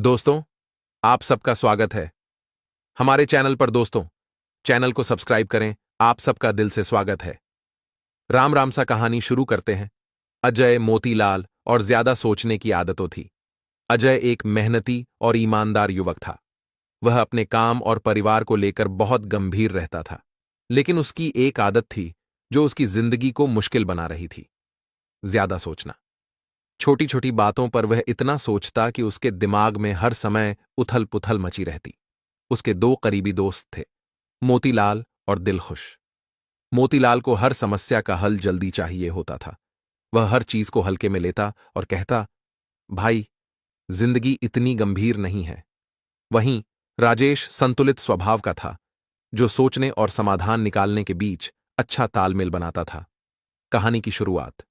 दोस्तों, आप सबका स्वागत है हमारे चैनल पर। दोस्तों, चैनल को सब्सक्राइब करें। आप सबका दिल से स्वागत है। राम राम सा कहानी शुरू करते हैं। अजय, मोतीलाल और ज्यादा सोचने की आदतों थी। अजय एक मेहनती और ईमानदार युवक था। वह अपने काम और परिवार को लेकर बहुत गंभीर रहता था, लेकिन उसकी एक आदत थी जो उसकी जिंदगी को मुश्किल बना रही थी: ज्यादा सोचना। छोटी छोटी बातों पर वह इतना सोचता कि उसके दिमाग में हर समय उथल पुथल मची रहती। उसके दो करीबी दोस्त थे, मोतीलाल और दिलखुश। मोतीलाल को हर समस्या का हल जल्दी चाहिए होता था। वह हर चीज को हल्के में लेता और कहता, भाई, जिंदगी इतनी गंभीर नहीं है। वहीं राजेश संतुलित स्वभाव का था, जो सोचने और समाधान निकालने के बीच अच्छा तालमेल बनाता था। कहानी की शुरुआत।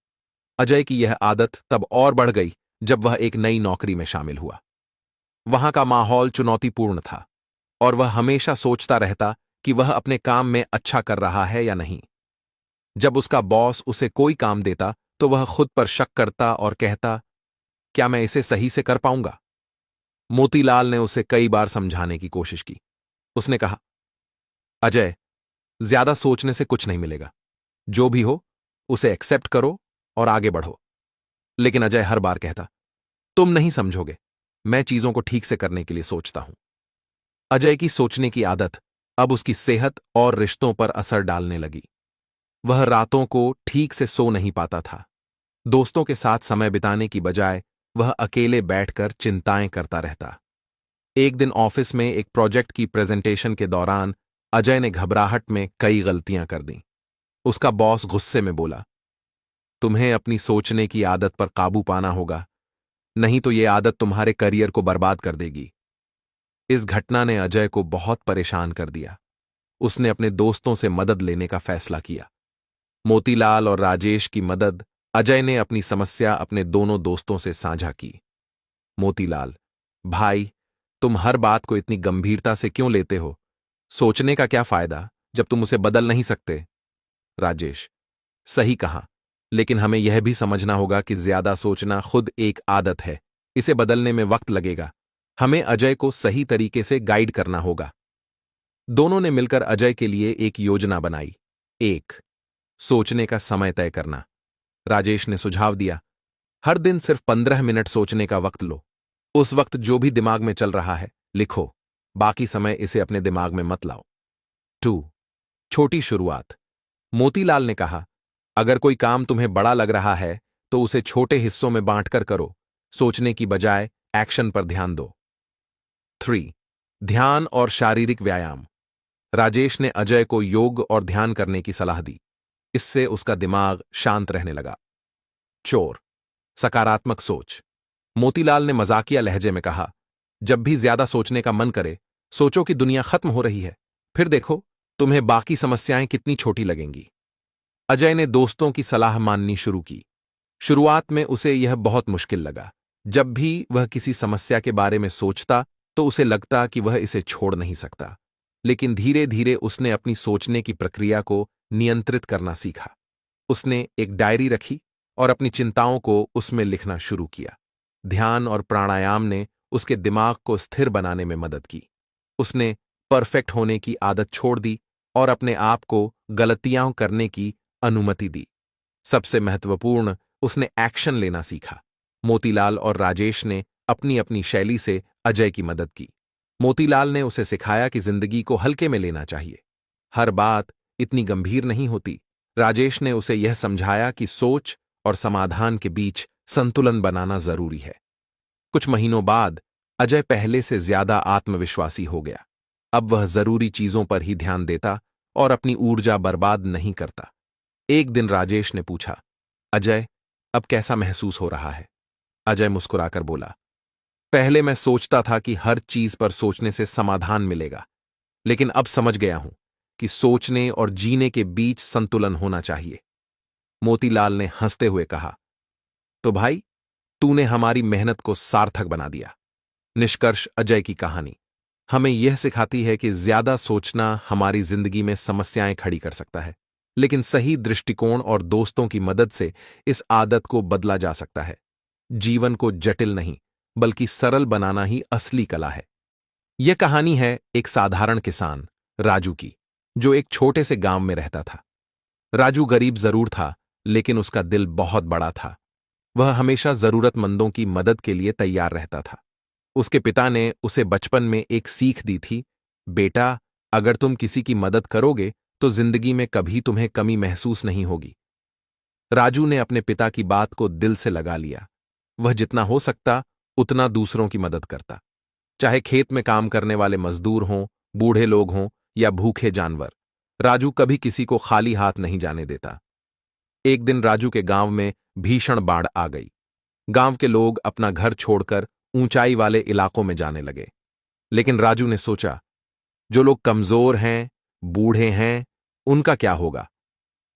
अजय की यह आदत तब और बढ़ गई जब वह एक नई नौकरी में शामिल हुआ। वहां का माहौल चुनौतीपूर्ण था और वह हमेशा सोचता रहता कि वह अपने काम में अच्छा कर रहा है या नहीं। जब उसका बॉस उसे कोई काम देता तो वह खुद पर शक करता और कहता, क्या मैं इसे सही से कर पाऊंगा? मोतीलाल ने उसे कई बार समझाने की कोशिश की। उसने कहा, अजय, ज्यादा सोचने से कुछ नहीं मिलेगा। जो भी हो उसे एक्सेप्ट करो और आगे बढ़ो। लेकिन अजय हर बार कहता, तुम नहीं समझोगे, मैं चीजों को ठीक से करने के लिए सोचता हूं। अजय की सोचने की आदत अब उसकी सेहत और रिश्तों पर असर डालने लगी। वह रातों को ठीक से सो नहीं पाता था। दोस्तों के साथ समय बिताने की बजाय वह अकेले बैठकर चिंताएं करता रहता। एक दिन ऑफिस में एक प्रोजेक्ट की प्रेजेंटेशन के दौरान अजय ने घबराहट में कई गलतियां कर दीं। उसका बॉस गुस्से में बोला, तुम्हें अपनी सोचने की आदत पर काबू पाना होगा, नहीं तो यह आदत तुम्हारे करियर को बर्बाद कर देगी। इस घटना ने अजय को बहुत परेशान कर दिया। उसने अपने दोस्तों से मदद लेने का फैसला किया। मोतीलाल और राजेश की मदद। अजय ने अपनी समस्या अपने दोनों दोस्तों से साझा की। मोतीलाल, भाई, तुम हर बात को इतनी गंभीरता से क्यों लेते हो? सोचने का क्या फायदा जब तुम उसे बदल नहीं सकते? राजेश, सही कहा, लेकिन हमें यह भी समझना होगा कि ज्यादा सोचना खुद एक आदत है। इसे बदलने में वक्त लगेगा। हमें अजय को सही तरीके से गाइड करना होगा। दोनों ने मिलकर अजय के लिए एक योजना बनाई। 1. सोचने का समय तय करना। राजेश ने सुझाव दिया, हर दिन सिर्फ 15 मिनट सोचने का वक्त लो। उस वक्त जो भी दिमाग में चल रहा है लिखो, बाकी समय इसे अपने दिमाग में मत लाओ। 2. छोटी शुरुआत। मोतीलाल ने कहा, अगर कोई काम तुम्हें बड़ा लग रहा है तो उसे छोटे हिस्सों में बांटकर करो। सोचने की बजाय एक्शन पर ध्यान दो। 3. ध्यान और शारीरिक व्यायाम। राजेश ने अजय को योग और ध्यान करने की सलाह दी। इससे उसका दिमाग शांत रहने लगा। 4. सकारात्मक सोच। मोतीलाल ने मजाकिया लहजे में कहा, जब भी ज्यादा सोचने का मन करे, सोचो कि दुनिया खत्म हो रही है, फिर देखो तुम्हें बाकी समस्याएं कितनी छोटी लगेंगी। अजय ने दोस्तों की सलाह माननी शुरू की। शुरुआत में उसे यह बहुत मुश्किल लगा। जब भी वह किसी समस्या के बारे में सोचता तो उसे लगता कि वह इसे छोड़ नहीं सकता। लेकिन धीरे धीरे उसने अपनी सोचने की प्रक्रिया को नियंत्रित करना सीखा। उसने एक डायरी रखी और अपनी चिंताओं को उसमें लिखना शुरू किया। ध्यान और प्राणायाम ने उसके दिमाग को स्थिर बनाने में मदद की। उसने परफेक्ट होने की आदत छोड़ दी और अपने आप को गलतियां करने की अनुमति दी। सबसे महत्वपूर्ण, उसने एक्शन लेना सीखा। मोतीलाल और राजेश ने अपनी अपनी शैली से अजय की मदद की। मोतीलाल ने उसे सिखाया कि जिंदगी को हल्के में लेना चाहिए, हर बात इतनी गंभीर नहीं होती। राजेश ने उसे यह समझाया कि सोच और समाधान के बीच संतुलन बनाना जरूरी है। कुछ महीनों बाद अजय पहले से ज्यादा आत्मविश्वासी हो गया। अब वह जरूरी चीजों पर ही ध्यान देता और अपनी ऊर्जा बर्बाद नहीं करता। एक दिन राजेश ने पूछा, अजय, अब कैसा महसूस हो रहा है? अजय मुस्कुराकर बोला, पहले मैं सोचता था कि हर चीज पर सोचने से समाधान मिलेगा, लेकिन अब समझ गया हूं कि सोचने और जीने के बीच संतुलन होना चाहिए। मोतीलाल ने हंसते हुए कहा, तो भाई, तूने हमारी मेहनत को सार्थक बना दिया। निष्कर्ष, अजय की कहानी हमें यह सिखाती है कि ज्यादा सोचना हमारी जिंदगी में समस्याएं खड़ी कर सकता है, लेकिन सही दृष्टिकोण और दोस्तों की मदद से इस आदत को बदला जा सकता है। जीवन को जटिल नहीं बल्कि सरल बनाना ही असली कला है। यह कहानी है एक साधारण किसान राजू की, जो एक छोटे से गांव में रहता था। राजू गरीब जरूर था, लेकिन उसका दिल बहुत बड़ा था। वह हमेशा जरूरतमंदों की मदद के लिए तैयार रहता था। उसके पिता ने उसे बचपन में एक सीख दी थी, बेटा, अगर तुम किसी की मदद करोगे तो जिंदगी में कभी तुम्हें कमी महसूस नहीं होगी। राजू ने अपने पिता की बात को दिल से लगा लिया। वह जितना हो सकता उतना दूसरों की मदद करता, चाहे खेत में काम करने वाले मजदूर हों, बूढ़े लोग हों या भूखे जानवर। राजू कभी किसी को खाली हाथ नहीं जाने देता। एक दिन राजू के गांव में भीषण बाढ़ आ गई। गांव के लोग अपना घर छोड़कर ऊंचाई वाले इलाकों में जाने लगे। लेकिन राजू ने सोचा, जो लोग कमजोर हैं, बूढ़े हैं, उनका क्या होगा।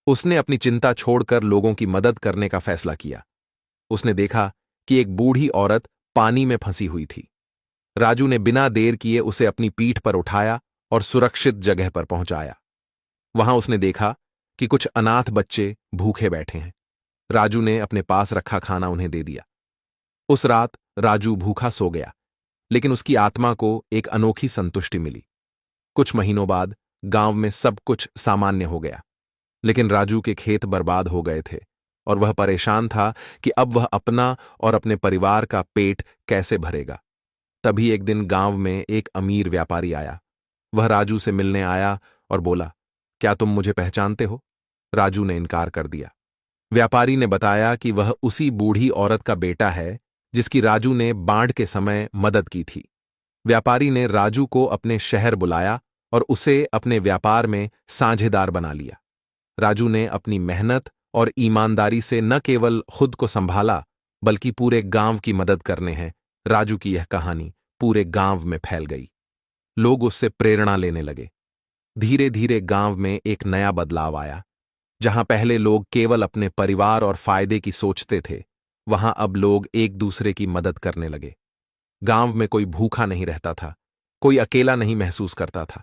उसने अपनी चिंता छोड़कर लोगों की मदद करने का फैसला किया। उसने देखा कि एक बूढ़ी औरत पानी में फंसी हुई थी। राजू ने बिना देर किए उसे अपनी पीठ पर उठाया और सुरक्षित जगह पर पहुंचाया। वहां उसने देखा कि कुछ अनाथ बच्चे भूखे बैठे हैं। राजू ने अपने पास रखा खाना उन्हें दे दिया। उस रात राजू भूखा सो गया, लेकिन उसकी आत्मा को एक अनोखी संतुष्टि मिली। कुछ महीनों बाद गांव में सब कुछ सामान्य हो गया, लेकिन राजू के खेत बर्बाद हो गए थे और वह परेशान था कि अब वह अपना और अपने परिवार का पेट कैसे भरेगा। तभी एक दिन गांव में एक अमीर व्यापारी आया। वह राजू से मिलने आया और बोला, क्या तुम मुझे पहचानते हो? राजू ने इनकार कर दिया। व्यापारी ने बताया कि वह उसी बूढ़ी औरत का बेटा है जिसकी राजू ने बाढ़ के समय मदद की थी। व्यापारी ने राजू को अपने शहर बुलाया और उसे अपने व्यापार में साझेदार बना लिया। राजू ने अपनी मेहनत और ईमानदारी से न केवल खुद को संभाला, बल्कि पूरे गांव की मदद करने हैं। राजू की यह कहानी पूरे गांव में फैल गई। लोग उससे प्रेरणा लेने लगे। धीरे धीरे गांव में एक नया बदलाव आया। जहां पहले लोग केवल अपने परिवार और फायदे की सोचते थे, वहां अब लोग एक दूसरे की मदद करने लगे। गांव में कोई भूखा नहीं रहता था, कोई अकेला नहीं महसूस करता था।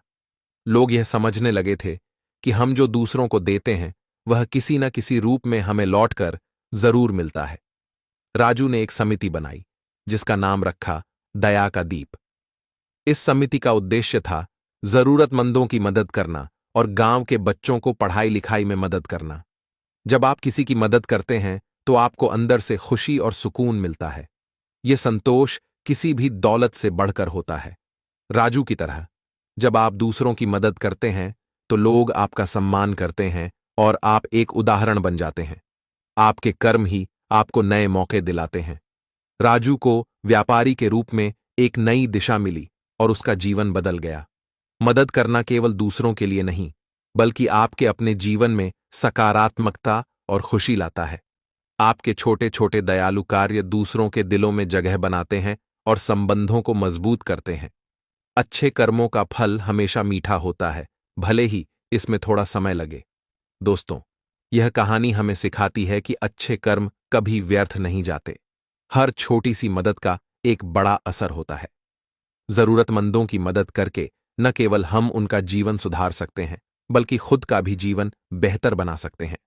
लोग यह समझने लगे थे कि हम जो दूसरों को देते हैं, वह किसी न किसी रूप में हमें लौटकर जरूर मिलता है। राजू ने एक समिति बनाई, जिसका नाम रखा दया का दीप। इस समिति का उद्देश्य था जरूरतमंदों की मदद करना और गांव के बच्चों को पढ़ाई लिखाई में मदद करना। जब आप किसी की मदद करते हैं तो आपको अंदर से खुशी और सुकून मिलता है। यह संतोष किसी भी दौलत से बढ़कर होता है। राजू की तरह जब आप दूसरों की मदद करते हैं तो लोग आपका सम्मान करते हैं और आप एक उदाहरण बन जाते हैं। आपके कर्म ही आपको नए मौके दिलाते हैं। राजू को व्यापारी के रूप में एक नई दिशा मिली और उसका जीवन बदल गया। मदद करना केवल दूसरों के लिए नहीं, बल्कि आपके अपने जीवन में सकारात्मकता और खुशी लाता है। आपके छोटे छोटे दयालु कार्य दूसरों के दिलों में जगह बनाते हैं और संबंधों को मजबूत करते हैं। अच्छे कर्मों का फल हमेशा मीठा होता है, भले ही इसमें थोड़ा समय लगे। दोस्तों, यह कहानी हमें सिखाती है कि अच्छे कर्म कभी व्यर्थ नहीं जाते। हर छोटी सी मदद का एक बड़ा असर होता है। जरूरतमंदों की मदद करके न केवल हम उनका जीवन सुधार सकते हैं, बल्कि खुद का भी जीवन बेहतर बना सकते हैं।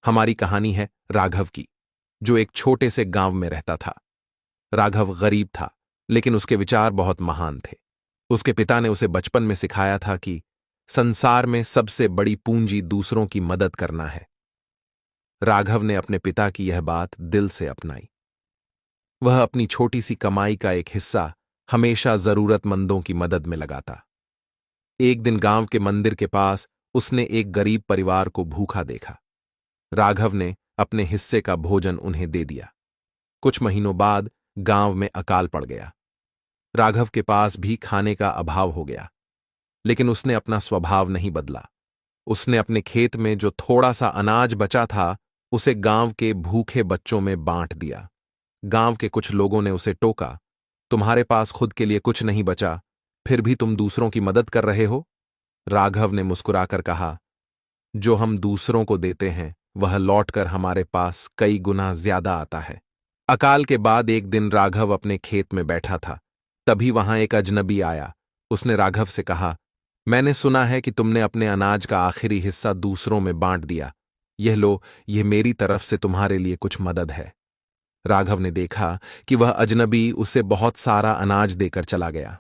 हमारी कहानी है राघव की, जो एक छोटे से गांव में रहता था। राघव गरीब था, लेकिन उसके विचार बहुत महान थे। उसके पिता ने उसे बचपन में सिखाया था कि संसार में सबसे बड़ी पूंजी दूसरों की मदद करना है। राघव ने अपने पिता की यह बात दिल से अपनाई। वह अपनी छोटी सी कमाई का एक हिस्सा हमेशा जरूरतमंदों की मदद में लगाता। एक दिन गांव के मंदिर के पास उसने एक गरीब परिवार को भूखा देखा। राघव ने अपने हिस्से का भोजन उन्हें दे दिया। कुछ महीनों बाद गांव में अकाल पड़ गया। राघव के पास भी खाने का अभाव हो गया, लेकिन उसने अपना स्वभाव नहीं बदला। उसने अपने खेत में जो थोड़ा सा अनाज बचा था, उसे गांव के भूखे बच्चों में बांट दिया। गांव के कुछ लोगों ने उसे टोका, तुम्हारे पास खुद के लिए कुछ नहीं बचा, फिर भी तुम दूसरों की मदद कर रहे हो? राघव ने मुस्कुराकर कहा, जो हम दूसरों को देते हैं वह लौटकर हमारे पास कई गुना ज्यादा आता है। अकाल के बाद एक दिन राघव अपने खेत में बैठा था। तभी वहां एक अजनबी आया। उसने राघव से कहा, मैंने सुना है कि तुमने अपने अनाज का आखिरी हिस्सा दूसरों में बांट दिया। यह लो, यह मेरी तरफ से तुम्हारे लिए कुछ मदद है। राघव ने देखा कि वह अजनबी उसे बहुत सारा अनाज देकर चला गया।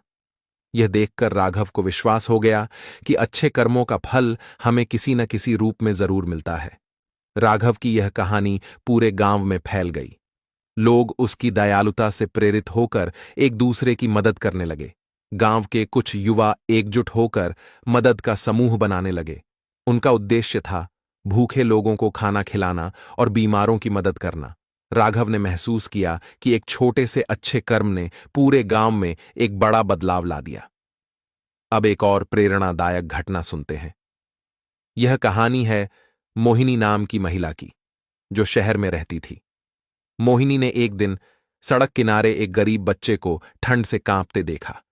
यह देखकर राघव को विश्वास हो गया कि अच्छे कर्मों का फल हमें किसी न किसी रूप में जरूर मिलता है। राघव की यह कहानी पूरे गांव में फैल गई। लोग उसकी दयालुता से प्रेरित होकर एक दूसरे की मदद करने लगे। गांव के कुछ युवा एकजुट होकर मदद का समूह बनाने लगे। उनका उद्देश्य था भूखे लोगों को खाना खिलाना और बीमारों की मदद करना। राघव ने महसूस किया कि एक छोटे से अच्छे कर्म ने पूरे गांव में एक बड़ा बदलाव ला दिया। अब एक और प्रेरणादायक घटना सुनते हैं। यह कहानी है मोहिनी नाम की महिला की, जो शहर में रहती थी। मोहिनी ने एक दिन सड़क किनारे एक गरीब बच्चे को ठंड से कांपते देखा।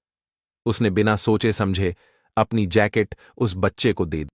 उसने बिना सोचे समझे अपनी जैकेट उस बच्चे को दे दी।